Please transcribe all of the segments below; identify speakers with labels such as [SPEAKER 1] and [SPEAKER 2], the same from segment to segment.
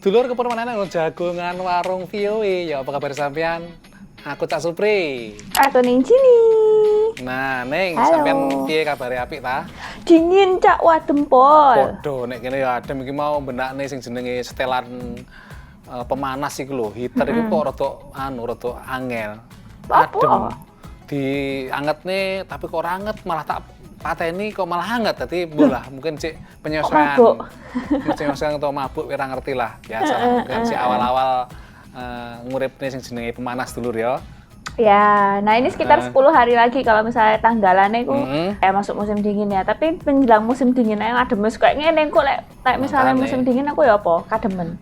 [SPEAKER 1] Dulur kepun meneh nang jagongan warung Vioe. Ya apa kabar sampean? Aku Cak Supri.
[SPEAKER 2] Aku ning sini.
[SPEAKER 1] Nah, Ning,
[SPEAKER 2] Halo.
[SPEAKER 1] sampean piye kabare apik ta?
[SPEAKER 2] Dingin cak wah dempol.
[SPEAKER 1] Podho nek kene ya adem iki mau benakne sing jenenge setelan pemanas iku lho. Heater iku kok rada angel.
[SPEAKER 2] Apa?
[SPEAKER 1] Adem. Diangetne tapi kok ora anget, malah tak pateni kok malah hangat. Dadi bolah mungkin sik penyesuaian.
[SPEAKER 2] Mabuk.
[SPEAKER 1] Penyesuaian atau mabuk ora ngerti lah. Biasa mungkin si awal-awal nguripne sing jenenge pemanas dulur ya.
[SPEAKER 2] Ya, nah ini sekitar 10 hari lagi kalau misalnya tanggalannya ku masuk musim dingin ya. Tapi menjelang musim dingin ae adem wis kayak ngene kok lek misalnya musim dingin aku ya apa? Kademen.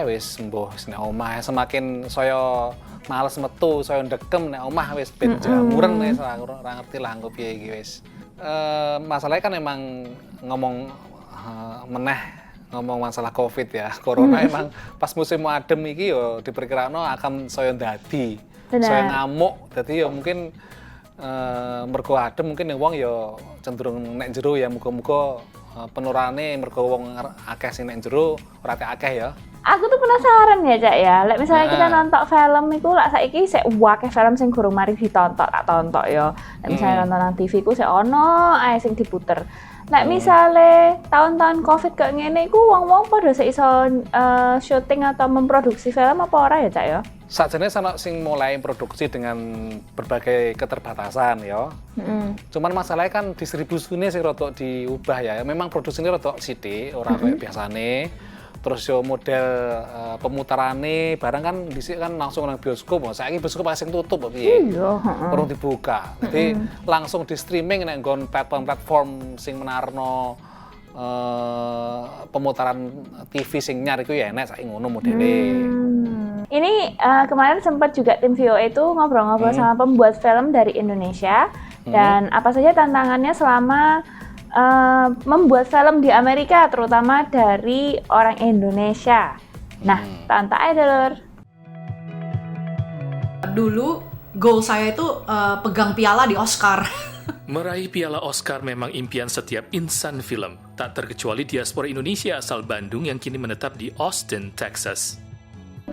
[SPEAKER 1] Wis mbuh wis nek omah semakin saya males metu, saya ndekem nek omah wis ben jamuren wis ora ngerti lah engko piye iki wis. Masalahnya kan emang ngomong masalah Covid ya. Corona emang pas musim adem iki yo diperkirakan akan saya ndadi. Saya ngamuk, dadi ya mungkin mergo adem mungkin wong ya cenderung nek jero ya muga-muga penurane mergo wong akeh sing nek jero ora akeh ya.
[SPEAKER 2] Aku tuh penasaran ya Cak ya, lek misalnya kita nonton film iku lak saiki sik akeh film sing gurung mari ditonton tak tonton ya. Lek misalnya nonton nang TV ku sik ono ae sing diputer. Lek misale tahun-tahun Covid kayak ngene iku wong-wong padha sik iso syuting atau memproduksi film apa ora ya Cak ya?
[SPEAKER 1] Sakjane ana sing mulai produksi dengan berbagai keterbatasan ya. Cuman masalahnya kan distribusinya sing rada diubah ya. Memang produksinya rada sithik, ora kayak biasane. Terus yo model pemutarane barang kan dhisik kan langsung nang bioskop. Saiki bioskop sing tutup piye?
[SPEAKER 2] Iya,
[SPEAKER 1] Perlu dibuka. Jadi langsung di streaming nek nggon platform sing menarno pemutaran TV sing nyar iku ya enek saiki ngono modele.
[SPEAKER 2] Ini kemarin sempat juga tim VOA itu ngobrol-ngobrol sama pembuat film dari Indonesia dan apa saja tantangannya selama membuat film di Amerika, terutama dari orang Indonesia. Nah, tonton aja dulur.
[SPEAKER 3] Dulu goal saya itu pegang piala di Oscar.
[SPEAKER 4] Meraih piala Oscar memang impian setiap insan film, tak terkecuali diaspora Indonesia asal Bandung yang kini menetap di Austin, Texas.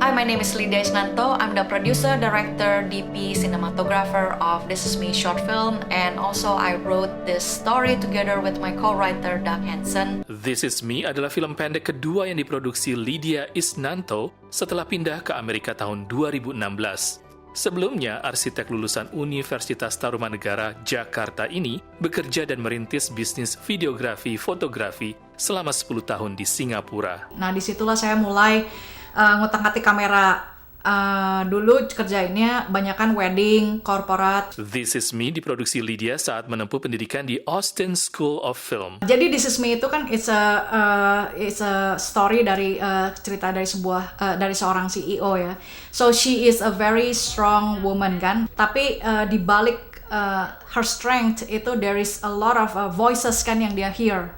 [SPEAKER 3] Hi, my name is Lydia Isnanto. I'm the producer, director, DP, cinematographer of This Is Me short film, and also I wrote this story together with my co-writer Doug Hansen.
[SPEAKER 4] This Is Me adalah film pendek kedua yang diproduksi Lydia Isnanto setelah pindah ke Amerika tahun 2016. Sebelumnya, arsitek lulusan Universitas Tarumanegara, Jakarta ini bekerja dan merintis bisnis videografi, fotografi selama 10 tahun di Singapura.
[SPEAKER 3] Nah, disitulah saya mulai ngutak-ngatik kamera. Dulu kerjainnya banyakan wedding, korporat.
[SPEAKER 4] This Is Me diproduksi Lydia saat menempuh pendidikan di Austin School of Film.
[SPEAKER 3] Jadi This Is Me itu kan it's a story dari cerita dari seorang CEO ya. So she is a very strong woman kan. Tapi di balik her strength itu there is a lot of voices kan yang dia hear.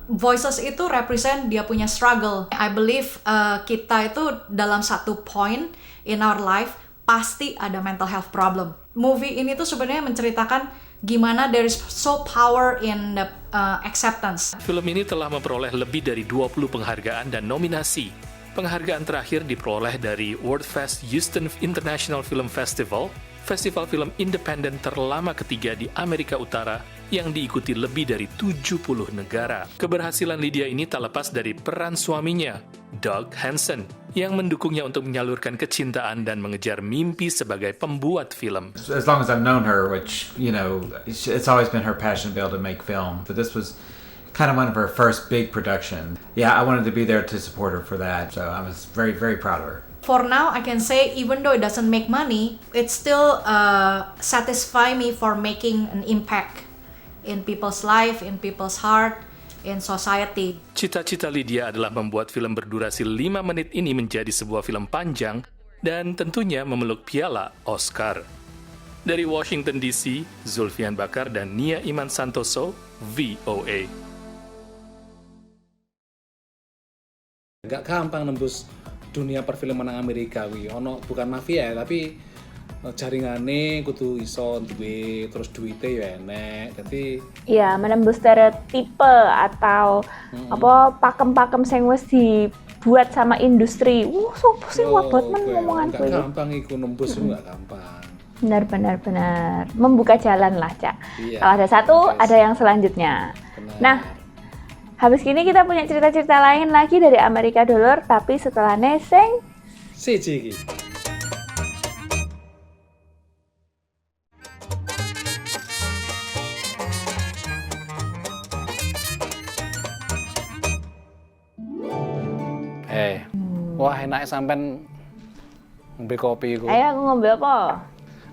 [SPEAKER 3] Voices itu represent dia punya struggle. I believe kita itu dalam satu point in our life pasti ada mental health problem. Movie ini tuh sebenarnya menceritakan gimana there is so power in the acceptance.
[SPEAKER 4] Film ini telah memperoleh lebih dari 20 penghargaan dan nominasi. Penghargaan terakhir diperoleh dari WorldFest Houston International Film Festival, festival film independen terlama ketiga di Amerika Utara yang diikuti lebih dari 70 negara. Keberhasilan Lydia ini tak lepas dari peran suaminya, Doug Hansen, yang mendukungnya untuk menyalurkan kecintaan dan mengejar mimpi sebagai pembuat film.
[SPEAKER 5] As long as I've known her, which, you know, it's always been her passion to be able to make film, but this was kind of one of her first big production. Yeah, I wanted to be there to support her for that, so I was very, very proud of her.
[SPEAKER 3] For now, I can say even though it doesn't make money, it still satisfy me for making an impact in people's life, in people's heart, in society.
[SPEAKER 4] Cita-cita Lydia adalah membuat film berdurasi 5 menit ini menjadi sebuah film panjang dan tentunya memeluk piala Oscar. Dari Washington DC, Zulfian Bakar dan Nia Iman Santoso, VOA.
[SPEAKER 1] Gak gampang nembus dunia perfilman Amerika wi. Ono bukan mafia ya, tapi jaringane kudu iso duwe terus duwite ya enek. Dadi
[SPEAKER 2] Iya, menembus stereotipe atau apa pakem-pakem sing wis dibuat sama industri. Sopo sing wabot men ngomongan
[SPEAKER 1] Gak
[SPEAKER 2] kuwi.
[SPEAKER 1] gampang iku nembus itu gak gampang.
[SPEAKER 2] Benar. Membuka jalan lah, Cak.
[SPEAKER 1] Iya.
[SPEAKER 2] Kalau ada satu,
[SPEAKER 1] Yes.
[SPEAKER 2] ada yang selanjutnya.
[SPEAKER 1] Benar.
[SPEAKER 2] Nah, habis gini kita punya cerita-cerita lain lagi dari Amerika Dolor, tapi setelah neseng.
[SPEAKER 1] Siji iki. Wah enaknya sampean ngombe kopi iku.
[SPEAKER 2] Ayo aku ngombe apa?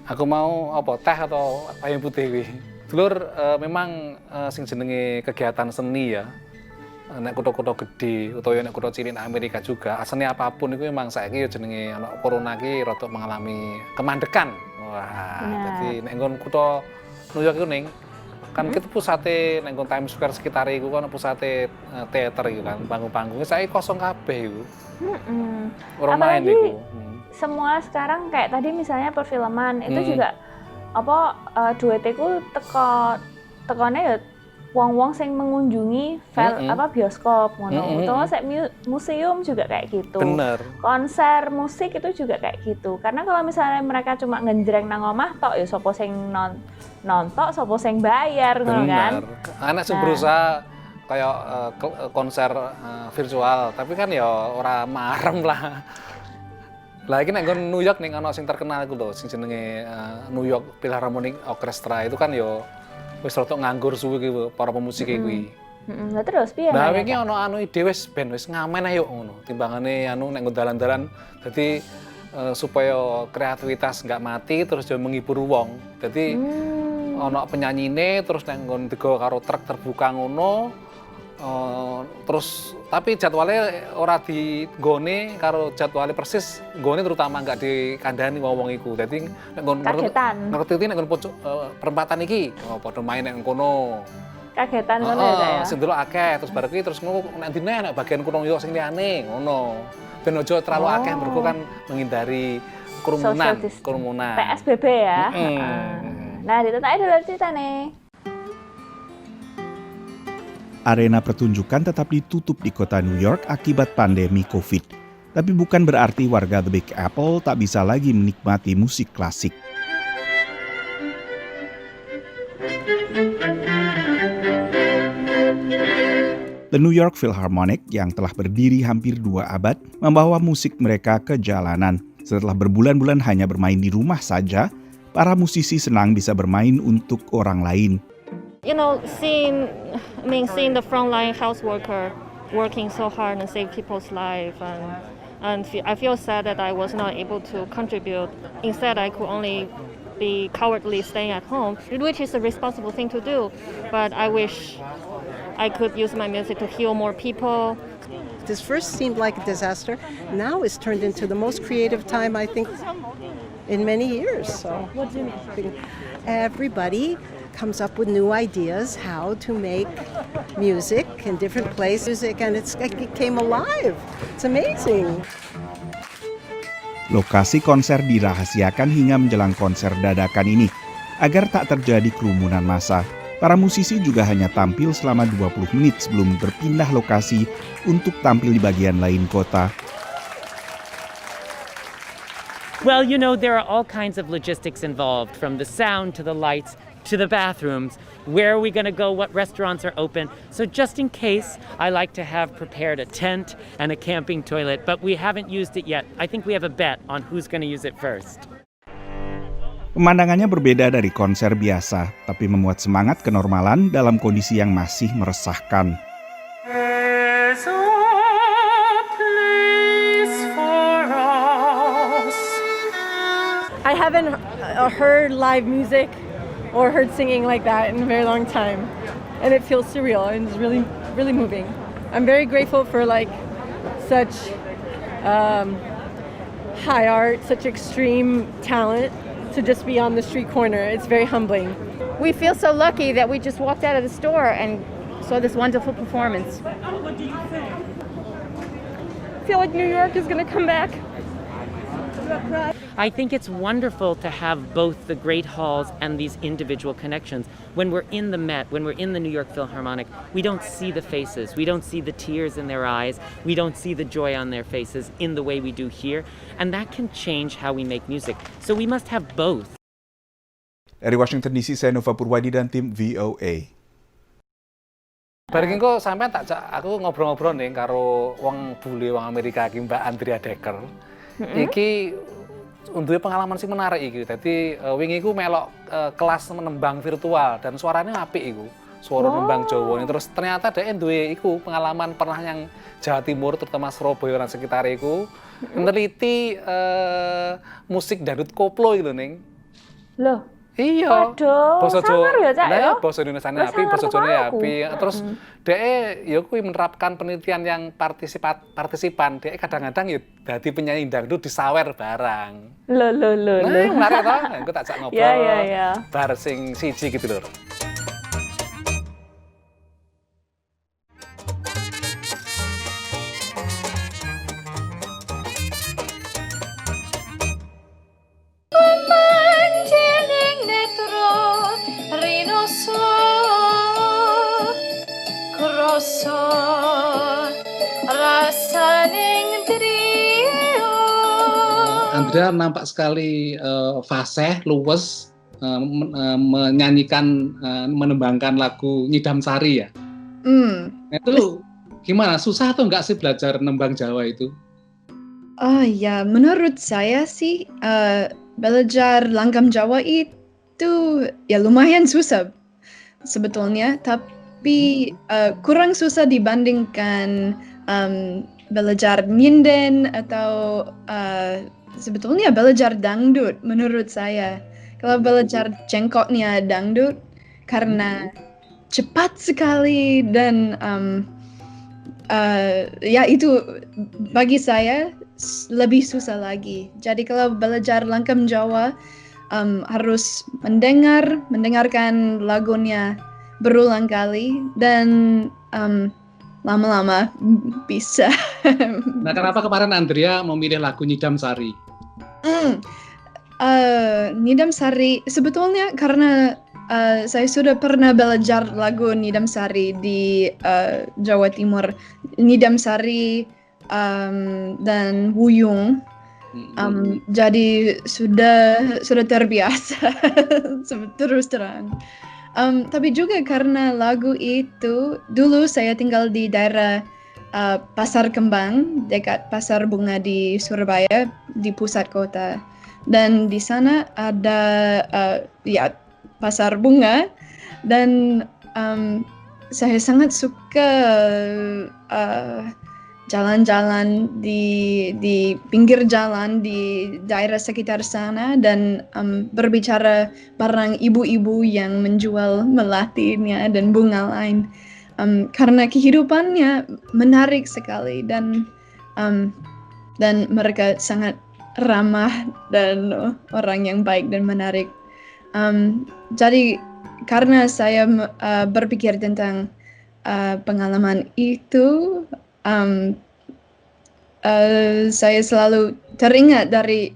[SPEAKER 1] Aku mau apa teh atau payung putih kuwi. Dulur memang sing jenenge kegiatan seni ya. Nek kutha-kutha gede utawa nek kutha cilik Amerika juga, seni apapun itu memang saiki ya jenenge ana corona iki rada mengalami kemandekan. Wah, dadi nek nggon kutha New York iku ning kan kita pusate nek nggon Times Square sekitar iku kan pusate teater iku kan, panggung-panggungnya saiki kosong kabeh iku. Orang main
[SPEAKER 2] Apalagi
[SPEAKER 1] iku.
[SPEAKER 2] semua sekarang kayak tadi misalnya perfilman itu juga apa duete ku tekone ya wong-wong sing mengunjungi apa bioskop ngono utawa sek museum juga kayak gitu.
[SPEAKER 1] Bener.
[SPEAKER 2] Konser musik itu juga kayak gitu. Karena kalau misalnya mereka cuma ngenjreng nang omah tok ya sapa sing nonton, sapa sing bayar ngono kan.
[SPEAKER 1] Anak sing berusaha kayak konser virtual, tapi kan ya ora marem lah. Lah iki nek nggon New York ning ana sing terkenal iku lho, sing jenenge New York Philharmonic Orchestra itu kan ya wis rada nganggur suwe iki para pemusik kuwi.
[SPEAKER 2] Lah terus piye?
[SPEAKER 1] Nah iki ana anu ide wis ben wis ngamen ayo ngono. Timbangane anu nek nggon dalan-dalan dadi supaya kreativitas nggak mati terus juga menghibur wong. Dadi ana penyanyine terus nek nggon digawa karo truk terbuka ngono. Terus tapi jadwalnya ora digone karo jadwalnya persis, gone terutama nggak dikandani wong-wong iku. Dadi nek nggon ngerti nek nggon perempatan iki padha main nek kono.
[SPEAKER 2] Kagetan ngono ya, Cak ya.
[SPEAKER 1] Sing delok akeh terus bar iki terus ngono nek dine nek bagian New York sing liyane ngono. Ben aja terlalu akeh mergo kan menghindari kerumunan.
[SPEAKER 2] PSBB ya. Nah, ditetai dulu ceritane.
[SPEAKER 6] Arena pertunjukan tetap ditutup di kota New York akibat pandemi COVID. Tapi bukan berarti warga The Big Apple tak bisa lagi menikmati musik klasik. The New York Philharmonic yang telah berdiri hampir 2 abad membawa musik mereka ke jalanan. Setelah berbulan-bulan hanya bermain di rumah saja, para musisi senang bisa bermain untuk orang lain.
[SPEAKER 7] You know, seeing the frontline health worker working so hard and save people's life, and I feel sad that I was not able to contribute. Instead, I could only be cowardly staying at home, which is a responsible thing to do. But I wish I could use my music to heal more people.
[SPEAKER 8] This first seemed like a disaster. Now it's turned into the most creative time, I think, in many years. So, what do you mean? Everybody comes up with new ideas how to make music in different places, and it came alive. It's amazing.
[SPEAKER 6] Lokasi konser dirahasiakan hingga menjelang konser dadakan ini agar tak terjadi kerumunan massa. Para musisi juga hanya tampil selama 20 menit sebelum berpindah lokasi untuk tampil di bagian lain kota.
[SPEAKER 9] Well, you know, there are all kinds of logistics involved, from the sound to the lights to the bathrooms. Where are we going to go? What restaurants are open? So just in case, I like to have prepared a tent and a camping toilet, but we haven't used it yet. I think we have a bet on who's going to use it first.
[SPEAKER 6] Pemandangannya berbeda dari konser biasa, tapi memuat semangat kenormalan dalam kondisi yang masih meresahkan.
[SPEAKER 10] I haven't heard live music or heard singing like that in a very long time, and it feels surreal and it's really, really moving. I'm very grateful for such high art, such extreme talent to just be on the street corner. It's very humbling.
[SPEAKER 11] We feel so lucky that we just walked out of the store and saw this wonderful performance.
[SPEAKER 10] What do you think? I feel like New York is going to come back.
[SPEAKER 9] I think it's wonderful to have both the great halls and these individual connections. When we're in the Met, when we're in the New York Philharmonic, we don't see the faces, we don't see the tears in their eyes, we don't see the joy on their faces in the way we do here, and that can change how we make music. So we must have both.
[SPEAKER 6] Dari Washington DC, saya Nova Purwadi dan tim VOA.
[SPEAKER 1] Bareng engko sampean aku ngobrol-ngobrol nih karo wong bule wong Amerika iki Mbak Andrea Decker. Iki untuk pengalaman sih menarik iki. Dadi wingi iku melok kelas menembang virtual dan suaranya apik iku. Suara nembang Jawa. Terus ternyata dhek duwe iku pengalaman pernah yang Jawa Timur terutama Surabaya dan sekitar iku meneliti musik dangdut koplo iki lho ning.
[SPEAKER 2] Loh,
[SPEAKER 1] Iya.
[SPEAKER 2] Waduh, sangar ya, Cak, ya?
[SPEAKER 1] Basa Indonesia api, basa Jawa api. Terus dhek ya kuwi menerapkan penelitian yang partisipan. Dhek kadang-kadang ya dadi penyanyi dangdut disawer barang.
[SPEAKER 2] Loh.
[SPEAKER 1] Nah, menarik toh. Aku tak jak ngobrol.
[SPEAKER 2] Ya.
[SPEAKER 1] Bar sing siji gitu lho.
[SPEAKER 12] Andrea nampak sekali fasih, luwes, menyanyikan, menembangkan lagu Nyidam Sari ya. Nah, itu gimana? Susah atau enggak sih belajar nembang Jawa itu?
[SPEAKER 13] Oh ya, menurut saya sih belajar langgam Jawa itu ya lumayan susah sebetulnya, tapi kurang susah dibandingkan belajar nyinden atau sebetulnya belajar dangdut menurut saya. Kalau belajar jengkoknya dangdut karena cepat sekali dan ya itu bagi saya lebih susah lagi. Jadi kalau belajar langgam Jawa harus mendengarkan lagunya berulang kali dan lama-lama bisa.
[SPEAKER 12] Nah, kenapa kemarin Andrea memilih lagu Nyidam Sari?
[SPEAKER 13] Nyidam Sari sebetulnya karena saya sudah pernah belajar lagu Nyidam Sari di Jawa Timur. Nyidam Sari dan Wuyung. Jadi sudah terbiasa terus terang. Tapi juga karena lagu itu, dulu saya tinggal di daerah Pasar Kembang, dekat Pasar Bunga di Surabaya, di pusat kota. Dan di sana ada ya Pasar Bunga, dan saya sangat suka jalan-jalan di pinggir jalan di daerah sekitar sana dan berbicara bareng ibu-ibu yang menjual melatinya dan bunga lain karena kehidupannya menarik sekali dan mereka sangat ramah dan orang yang baik dan menarik. Jadi karena saya berpikir tentang pengalaman itu, saya selalu teringat dari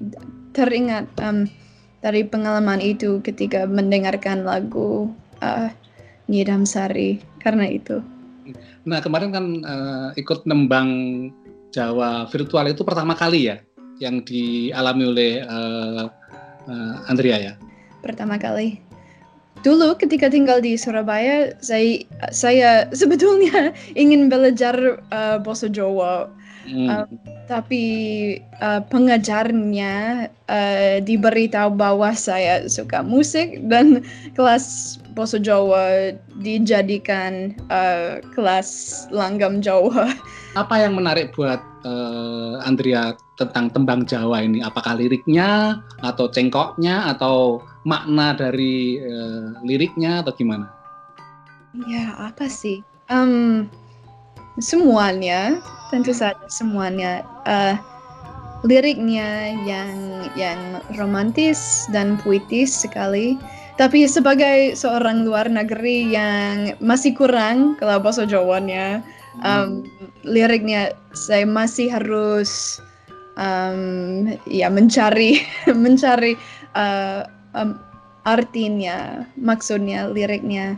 [SPEAKER 13] pengalaman itu ketika mendengarkan lagu Nyidam Sari karena itu.
[SPEAKER 12] Nah, kemarin kan ikut nembang Jawa virtual itu pertama kali ya yang dialami oleh Andrea ya? Pertama kali.
[SPEAKER 13] Dulu ketika tinggal di Surabaya, saya sebetulnya ingin belajar bahasa Jawa, tapi pengajarnya diberitahu bahwa saya suka musik dan kelas bahasa Jawa dijadikan kelas langgam Jawa.
[SPEAKER 12] Apa yang menarik buat Andrea tentang tembang Jawa ini? Apakah liriknya, atau cengkoknya, atau makna dari liriknya, atau gimana?
[SPEAKER 13] Ya, apa sih? Semuanya, tentu saja semuanya. Liriknya yang romantis dan puitis sekali. Tapi sebagai seorang luar negeri yang masih kurang kalau bahasa Jawanya, liriknya saya masih harus ya mencari artinya, maksudnya, liriknya.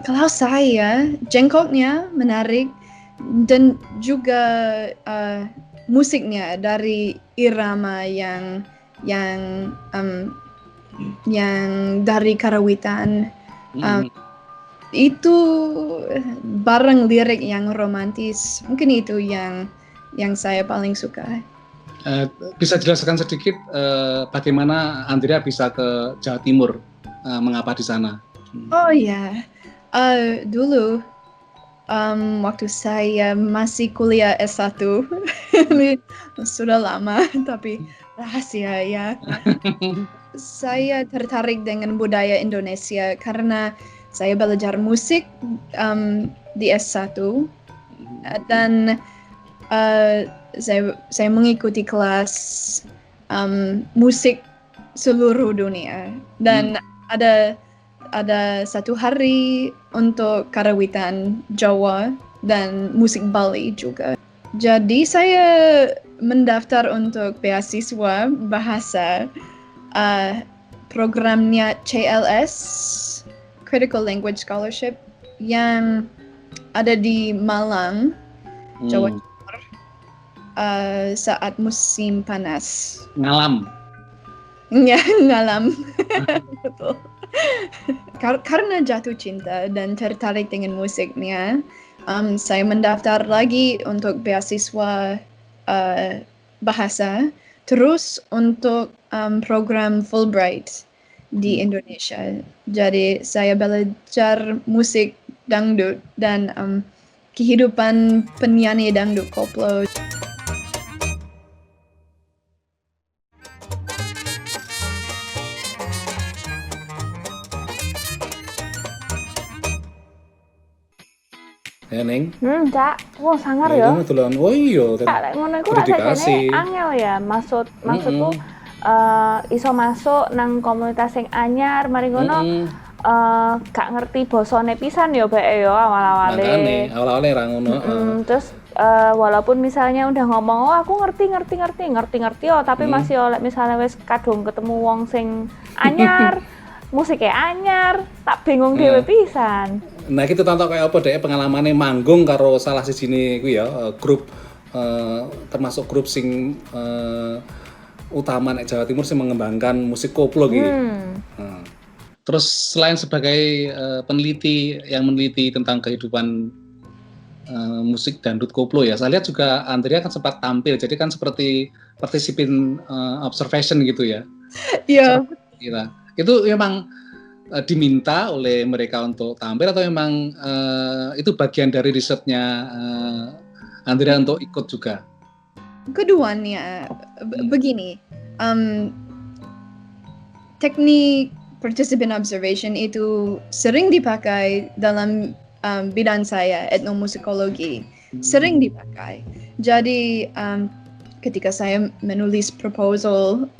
[SPEAKER 13] Kalau saya, jengkoknya menarik dan juga musiknya dari irama yang dari karawitan. Itu barang lirik yang romantis. Mungkin itu yang saya paling suka.
[SPEAKER 12] Bisa jelaskan sedikit bagaimana Andrea bisa ke Jawa Timur? Mengapa di sana?
[SPEAKER 13] Oh ya, dulu waktu saya masih kuliah S1, sudah lama tapi rahasia ya. Saya tertarik dengan budaya Indonesia karena saya belajar musik di S1 dan saya mengikuti kelas musik seluruh dunia dan ada satu hari untuk karawitan Jawa dan musik Bali juga. Jadi saya mendaftar untuk beasiswa bahasa programnya CLS, Critical Language Scholarship, yang ada di Malang, Jawa Timur, saat musim panas.
[SPEAKER 12] Ngalam.
[SPEAKER 13] Ya, ngalam. Betul. Karena jatuh cinta dan tertarik dengan musiknya, saya mendaftar lagi untuk beasiswa bahasa, terus untuk program Fulbright di Indonesia. Jadi saya belajar musik dangdut dan kehidupan penyanyi dangdut koplo.
[SPEAKER 1] Ya Ning.
[SPEAKER 2] Cak, wah sangar
[SPEAKER 1] Ya,
[SPEAKER 2] ya.
[SPEAKER 1] itu dolan. Oh iya,
[SPEAKER 2] Cak, lek ngono iku lak sajane angel ya. Maksudku iso masuk nang komunitas sing anyar, mari ngono gak ngerti basane pisan ya bae ya awal-awale.
[SPEAKER 1] Makane awal-awale ra ngono.
[SPEAKER 2] Terus walaupun misalnya udah ngomong, oh aku ngerti oh, tapi masih oleh misalnya wis kadung ketemu wong sing anyar, musiknya anyar, tak bingung dhewe pisan.
[SPEAKER 1] Nah, kita tonton kayak apa deh pengalamannya manggung karo salah sijine kuwi ya, grup termasuk grup sing utama nek Jawa Timur sing mengembangkan musik koplo gitu.
[SPEAKER 12] Terus selain sebagai peneliti yang meneliti tentang kehidupan musik dangdut koplo ya, saya lihat juga Andrea kan sempat tampil, jadi kan seperti participant observation gitu ya.
[SPEAKER 13] Iya.
[SPEAKER 12] Itu memang diminta oleh mereka untuk tampil atau memang itu bagian dari risetnya Andrea untuk ikut juga?
[SPEAKER 13] Keduanya begini, teknik participant observation itu sering dipakai dalam bidang saya, etnomusikologi, sering dipakai. Jadi ketika saya menulis proposal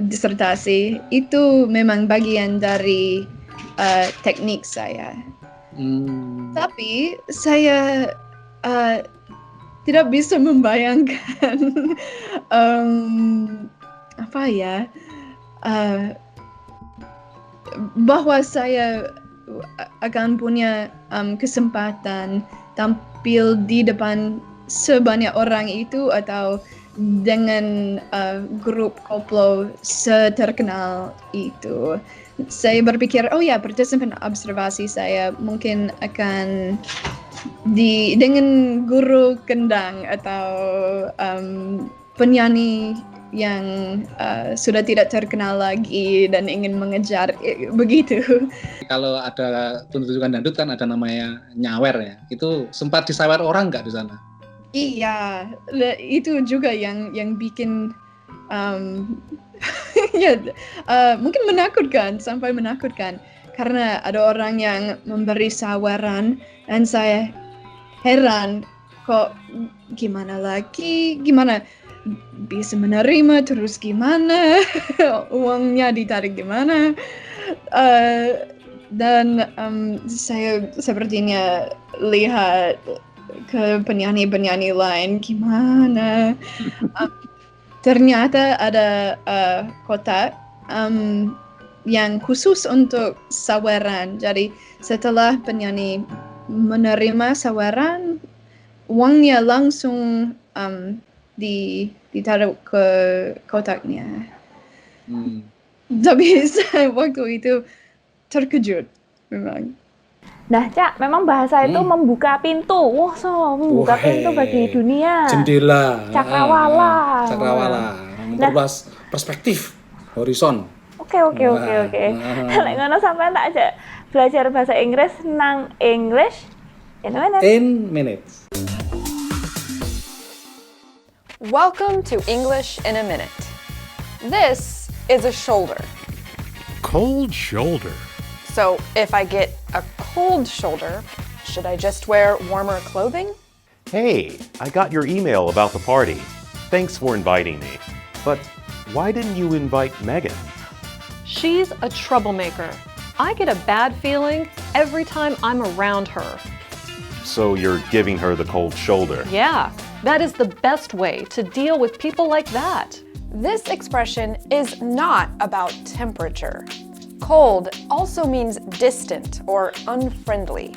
[SPEAKER 13] disertasi, itu memang bagian dari teknik saya. Tapi saya tidak bisa membayangkan bahwa saya akan punya kesempatan tampil di depan sebanyak orang itu atau dengan grup koplo seterkenal itu. Saya berpikir, oh ya, participant observasi saya mungkin akan dengan guru kendang atau penyanyi yang sudah tidak terkenal lagi dan ingin mengejar begitu.
[SPEAKER 12] Kalau ada tuntutan dangdut kan ada namanya nyawer ya. Itu sempat disawer orang nggak di sana?
[SPEAKER 13] Iya, itu juga yang bikin mungkin sampai menakutkan karena ada orang yang memberi saweran dan saya heran kok gimana bisa menerima, terus gimana uangnya ditarik gimana, dan saya sepertinya lihat ke penyanyi-penyanyi lain gimana. Ternyata ada kotak yang khusus untuk saweran. Jadi setelah penyanyi menerima saweran, uangnya langsung ditaruh ke kotaknya. Tapi saya waktu itu terkejut memang.
[SPEAKER 2] Nah, Cak, memang bahasa itu membuka pintu. Wah, membuka pintu bagi dunia.
[SPEAKER 1] Jendela.
[SPEAKER 2] Cakrawala.
[SPEAKER 1] Memperluas perspektif, horizon.
[SPEAKER 2] Oke. Lek ngono sampean tak ajak belajar bahasa Inggris nang English
[SPEAKER 1] in minutes.
[SPEAKER 14] Welcome to English in a Minute. This is a shoulder.
[SPEAKER 15] Cold shoulder.
[SPEAKER 14] So if I get a cold shoulder, should I just wear warmer clothing?
[SPEAKER 15] Hey, I got your email about the party. Thanks for inviting me. But why didn't you invite Megan?
[SPEAKER 16] She's a troublemaker. I get a bad feeling every time I'm around her.
[SPEAKER 15] So you're giving her the cold shoulder.
[SPEAKER 16] Yeah, that is the best way to deal with people like that.
[SPEAKER 14] This expression is not about temperature. Cold also means distant or unfriendly.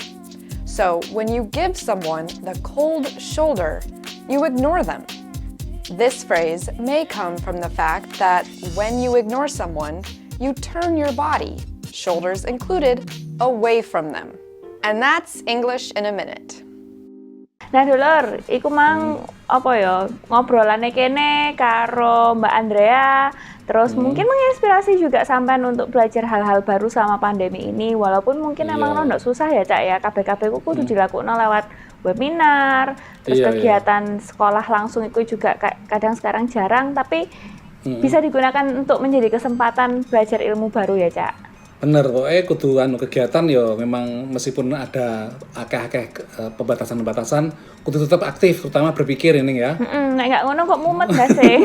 [SPEAKER 14] So when you give someone the cold shoulder, you ignore them. This phrase may come from the fact that when you ignore someone, you turn your body, shoulders included, away from them. And that's English in a Minute.
[SPEAKER 2] Nah, Dulur, iku mang ngobrolane kene karo Mbak Andrea, terus mungkin menginspirasi juga sampean untuk belajar hal-hal baru selama pandemi ini, walaupun mungkin emang rada susah ya, Cak ya. Kabeh-kabeh ku kudu dilakukno lewat webinar, terus kegiatan sekolah langsung itu juga kadang sekarang jarang, tapi bisa digunakan untuk menjadi kesempatan belajar ilmu baru ya, Cak.
[SPEAKER 1] Bener, kudu kegiatan ya memang meskipun ada akeh-akeh pembatasan-pembatasan, kudu tetap aktif, terutama berpikir ini ya.
[SPEAKER 2] Nek nggak ngono kok mumet gak sih?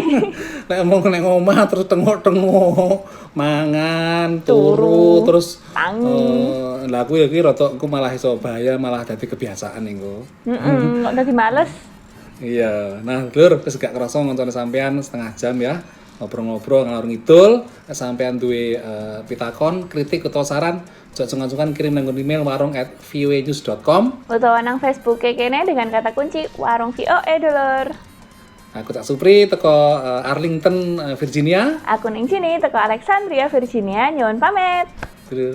[SPEAKER 1] Nek ngomah terus tengok-tengok, mangan, turu, terus lah aku ya aku malah iso bahaya, malah dadi kebiasaan iku.
[SPEAKER 2] Kok dadi males?
[SPEAKER 1] Iya, nah Lur, wis gak kerasa ngoncone sampean setengah jam ya. Ngobrol-ngobrol ngalor ngidul, sampean duwe pitakon, kritik utawa saran, sungkan-sungkan kirim nang email warung@voanews.com
[SPEAKER 2] utawa nang Facebook kene dengan kata kunci warung VOA Dulur.
[SPEAKER 1] Aku tak Supri teko Arlington, Virginia.
[SPEAKER 2] Aku ning sini teko Alexandria, Virginia. Nyuwun pamit.
[SPEAKER 1] Dulur.